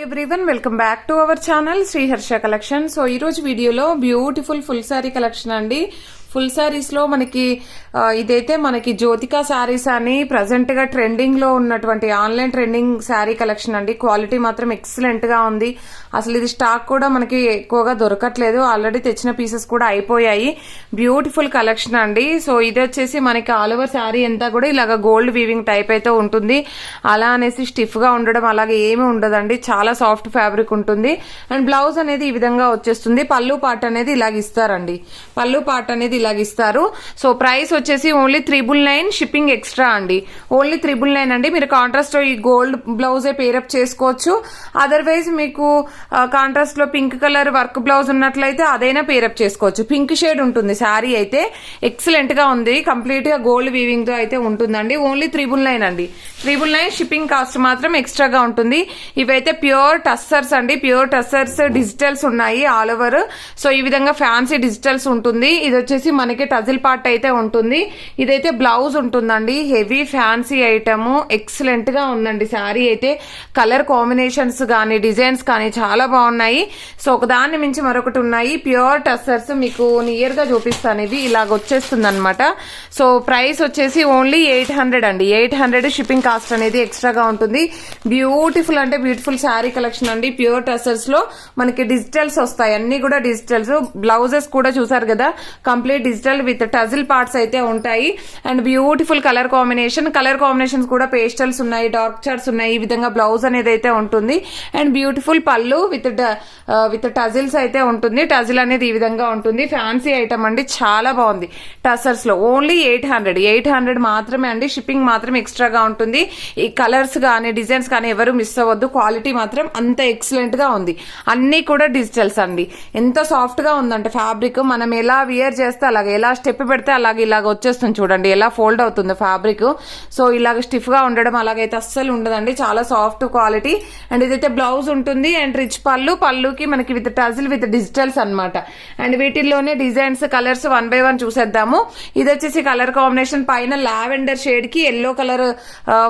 Everyone welcome back to our channel Sriharsha collection. So ఈ రోజు వీడియోలో బ్యూటిఫుల్ ఫుల్ సారీ కలెక్షన్ అండి. ఫుల్ సారీస్ లో మనకి ఇదైతే మనకి జ్యోతిక సారీస్ అని ప్రజెంట్ గా ట్రెండింగ్ లో ఉన్నటువంటి ఆన్లైన్ ట్రెండింగ్ శారీ కలెక్షన్ అండి. క్వాలిటీ మాత్రం ఎక్సలెంట్ గా ఉంది. అసలు ఇది స్టాక్ కూడా మనకి ఎక్కువగా దొరకట్లేదు, ఆల్రెడీ తెచ్చిన పీసెస్ కూడా అయిపోయాయి. బ్యూటిఫుల్ కలెక్షన్ అండి. సో ఇది వచ్చేసి మనకి ఆల్ ఓవర్ శారీ అంతా కూడా ఇలాగ గోల్డ్ వీవింగ్ టైప్ అయితే ఉంటుంది. అలా అనేసి స్టిఫ్ గా ఉండడం అలాగే ఏమీ ఉండదండి, చాలా సాఫ్ట్ ఫ్యాబ్రిక్ ఉంటుంది. అండ్ బ్లౌజ్ అనేది ఈ విధంగా వచ్చేస్తుంది. పళ్ళు పార్ట్ అనేది ఇలాగ ఇస్తారండి, పళ్ళు పార్ట్ అనేది ఇలాగ ఇస్తారు. సో ప్రైస్ వచ్చేసి ఓన్లీ 999, షిప్పింగ్ ఎక్స్ట్రా అండి. ఓన్లీ 999 అండి. మీరు కాంట్రాస్ట్ ఈ గోల్డ్ బ్లౌజే పేరప్ చేసుకోవచ్చు. అదర్వైజ్ మీకు కాంట్రాస్ట్ లో పింక్ కలర్ వర్క్ బ్లౌజ్ ఉన్నట్లయితే అదైనా పేరప్ చేసుకోవచ్చు. పింక్ షేడ్ ఉంటుంది శారీ అయితే, ఎక్సలెంట్ గా ఉంది. కంప్లీట్ గా గోల్డ్ వీవింగ్ తో అయితే ఉంటుందండి. ఓన్లీ 999 అండి. 999 షిప్పింగ్ కాస్ట్ మాత్రం ఎక్స్ట్రాగా ఉంటుంది. ఇవైతే ప్యూర్ టస్సర్స్ అండి, ప్యూర్ టస్సర్స్ డిజిటల్స్ ఉన్నాయి ఆల్ ఓవర్. సో ఈ విధంగా ఫ్యాన్సీ డిజిటల్స్ ఉంటుంది. ఇది వచ్చేసి మనకి టజిల్ పార్ట్ అయితే ఉంటుంది. ఇదైతే బ్లౌజ్ ఉంటుందండి. హెవీ ఫ్యాన్సీ ఐటమ్, ఎక్సలెంట్ గా ఉందండి శారీ అయితే. కలర్ కాంబినేషన్స్ కానీ డిజైన్స్ కానీ చాలా బాగున్నాయి. సో ఒకదాన్ని మించి మరొకటి ఉన్నాయి. ప్యూర్ టస్సర్స్ మీకు నియర్ గా చూపిస్తాను. ఇవి ఇలాగ వచ్చేస్తుంది అనమాట. సో ప్రైస్ వచ్చేసి ఓన్లీ 800 అండి. 800 షిప్పింగ్ కాస్ట్ అనేది ఎక్స్ట్రాగా ఉంటుంది. బ్యూటిఫుల్ అంటే బ్యూటిఫుల్ శారీ కలెక్షన్ అండి. ప్యూర్ టస్సర్స్ లో మనకి డిజిటల్స్ వస్తాయి, అన్ని కూడా డిజిటల్స్. బ్లౌజెస్ కూడా చూసారు కదా, కంప్లీట్ డిజిటల్ విత్ టజిల్ పార్ట్స్ అయితే ఉంటాయి. అండ్ బ్యూటిఫుల్ కలర్ కాంబినేషన్స్ కూడా పేస్టల్స్ ఉన్నాయి, డార్క్ చార్ట్స్ ఉన్నాయి. ఈ విధంగా బ్లౌజ్ అనేది అయితే ఉంటుంది. అండ్ బ్యూటిఫుల్ పళ్ళు విత్ టజిల్స్ అయితే ఉంటుంది. టజిల్ అనేది ఈ విధంగా ఉంటుంది. ఫ్యాన్సీ ఐటమ్ అండి, చాలా బాగుంది. టసర్స్ లో ఓన్లీ 800 మాత్రమే అండి. షిప్పింగ్ మాత్రం ఎక్స్ట్రాగా ఉంటుంది. ఈ కలర్స్ కానీ డిజైన్స్ కానీ ఎవరు మిస్ అవ్వద్దు. క్వాలిటీ మాత్రం అంత ఎక్సలెంట్ గా ఉంది. అన్ని కూడా డిజిటల్స్ అండి. ఎంత సాఫ్ట్ గా ఉందంటే ఫ్యాబ్రిక్, మనం ఎలా వియర్ చేస్తే అలాగే, ఎలా స్టెప్ పెడితే అలాగే ఇలాగ వచ్చేస్తుంది. చూడండి ఎలా ఫోల్డ్ అవుతుంది ఫ్యాబ్రిక్. సో ఇలాగ స్టిఫ్ గా ఉండడం అలాగైతే అస్సలు ఉండదండి, చాలా సాఫ్ట్ క్వాలిటీ. అండ్ ఇదైతే బ్లౌజ్ ఉంటుంది. అండ్ రిచ్ పళ్ళుకి మనకి విత్ టజిల్ విత్ డిజిటల్స్ అనమాట. అండ్ వీటిల్లోనే డిజైన్స్ కలర్స్ 1 by 1 చూసేద్దాము. ఇది వచ్చేసి కలర్ కాంబినేషన్ పైన లావెండర్ షేడ్ కి ఎల్లో కలర్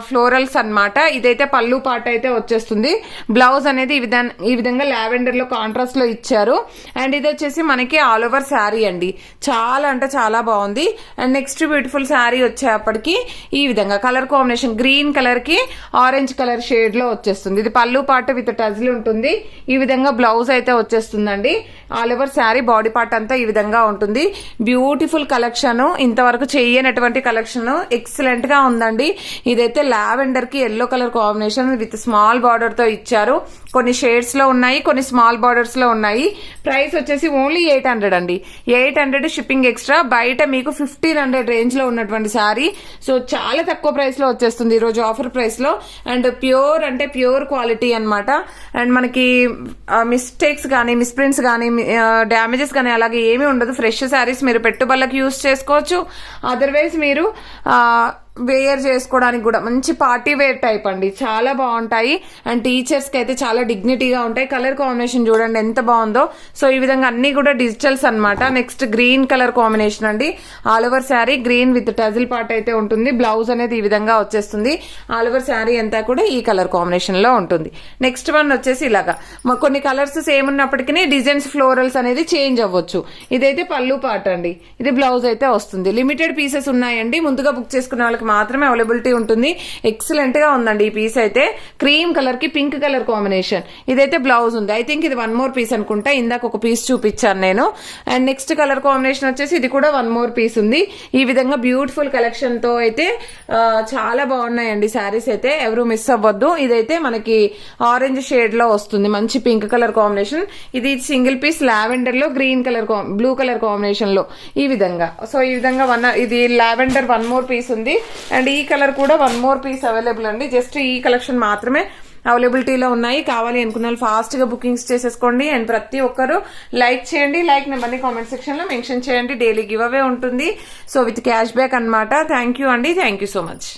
ఫ్లోరల్స్ అనమాట. ఇదైతే పళ్ళు పార్ట్ అయితే వచ్చేస్తుంది. బ్లౌజ్ అనేది ఈ విధంగా లావెండర్ లో కాంట్రాస్ట్ లో ఇచ్చారు. అండ్ ఇది వచ్చేసి మనకి ఆల్ ఓవర్ శారీ అండి. చాలా అంటే చాలా బాగుంది. అండ్ నెక్స్ట్ బ్యూటిఫుల్ శారీ వచ్చేప్పటికి ఈ విధంగా కలర్ కాంబినేషన్ గ్రీన్ కలర్ కి ఆరెంజ్ కలర్ షేడ్ లో వచ్చేస్తుంది. ఇది పళ్ళు పార్ట్ విత్ టజిల్ ఉంటుంది. ఈ విధంగా బ్లౌజ్ అయితే వచ్చేస్తుందండి. All over sari body part అంతా ఈ విధంగా ఉంటుంది. బ్యూటిఫుల్ కలెక్షన్, ఇంతవరకు చేయనటువంటి కలెక్షన్, ఎక్సలెంట్ గా ఉందండి. ఇదైతే లావెండర్ కి yellow colour combination with small border తో ఇచ్చారు. కొన్ని షేడ్స్ లో ఉన్నాయి, కొన్ని స్మాల్ బార్డర్స్ లో ఉన్నాయి. ప్రైస్ వచ్చేసి ఓన్లీ 800 అండి. 800 షిప్పింగ్ ఎక్స్ట్రా. బయట మీకు 1500 రేంజ్ లో ఉన్నటువంటి శారీ సో చాలా తక్కువ ప్రైస్ లో వచ్చేస్తుంది ఈరోజు ఆఫర్ ప్రైస్ లో. అండ్ ప్యూర్ అంటే ప్యూర్ క్వాలిటీ అనమాట. అండ్ మనకి మిస్టేక్స్ కానీ మిస్ప్రింట్స్ కానీ డ్యామేజెస్ కానీ అలాగే ఏమీ ఉండదు. ఫ్రెష్ శారీస్ మీరు పెట్టుబడులకు యూజ్ చేసుకోవచ్చు. అదర్వైజ్ మీరు వేర్ చేసుకోవడానికి కూడా మంచి పార్టీ వేర్ టైప్ అండి, చాలా బాగుంటాయి. అండ్ టీచర్స్ కి అయితే చాలా డిగ్నిటీగా ఉంటాయి. కలర్ కాంబినేషన్ చూడండి ఎంత బాగుందో. సో ఈ విధంగా అన్ని కూడా డిజిటల్స్ అనమాట. నెక్స్ట్ గ్రీన్ కలర్ కాంబినేషన్ అండి. All over sari green with టజిల్ part అయితే ఉంటుంది. బ్లౌజ్ అనేది ఈ విధంగా వచ్చేస్తుంది. ఆల్ ఓవర్ శారీ అంతా కూడా ఈ కలర్ కాంబినేషన్ లో ఉంటుంది. నెక్స్ట్ వన్ వచ్చేసి ఇలాగా కొన్ని కలర్స్ సేమ్ ఉన్నప్పటికీ డిజైన్స్ ఫ్లోరల్స్ అనేది చేంజ్ అవ్వచ్చు. ఇదైతే పళ్ళు పార్ట్ అండి. ఇది బ్లౌజ్ అయితే వస్తుంది. లిమిటెడ్ పీసెస్ ఉన్నాయండి. ముందుగా బుక్ చేసుకున్న వాళ్ళకి మాత్రమే అవైలబిలిటీ ఉంటుంది. ఎక్సలెంట్ గా ఉందండి ఈ పీస్ అయితే. క్రీమ్ కలర్ కి పింక్ కలర్ కాంబినేషన్. ఇదైతే బ్లౌజ్ ఉంది. ఐ థింక్ ఇది 1 more పీస్ అనుకుంటా. ఇందాక ఒక పీస్ చూపించాను నేను. అండ్ నెక్స్ట్ కలర్ కాంబినేషన్ వచ్చేసి ఇది కూడా 1 more పీస్ ఉంది. ఈ విధంగా బ్యూటిఫుల్ కలెక్షన్ తో అయితే చాలా బాగున్నాయండి శారీస్ అయితే, ఎవరు మిస్ అవ్వద్దు. ఇదైతే మనకి ఆరెంజ్ షేడ్ లో వస్తుంది, మంచి పింక్ కలర్ కాంబినేషన్. ఇది సింగిల్ పీస్ లావెండర్ లో green colour blue colour combination లో ఈ విధంగా. సో ఈ విధంగా ఇది లావెండర్ 1 more పీస్ ఉంది. అండ్ ఈ కలర్ కూడా 1 more పీస్ అవైలబుల్ అండి. జస్ట్ ఈ కలెక్షన్ మాత్రమే అవైలబిలిటీలో ఉన్నాయి. కావాలి అనుకున్న వాళ్ళు ఫాస్ట్ గా బుకింగ్స్ చేసేసుకోండి. అండ్ ప్రతి ఒక్కరు లైక్ చేయండి. లైక్ నెంబర్ని కామెంట్ సెక్షన్ లో మెన్షన్ చేయండి. డైలీ గివ్ అవే ఉంటుంది. సో విత్ క్యాష్ బ్యాక్ అనమాట. థ్యాంక్ యూ అండి. Thank you so much.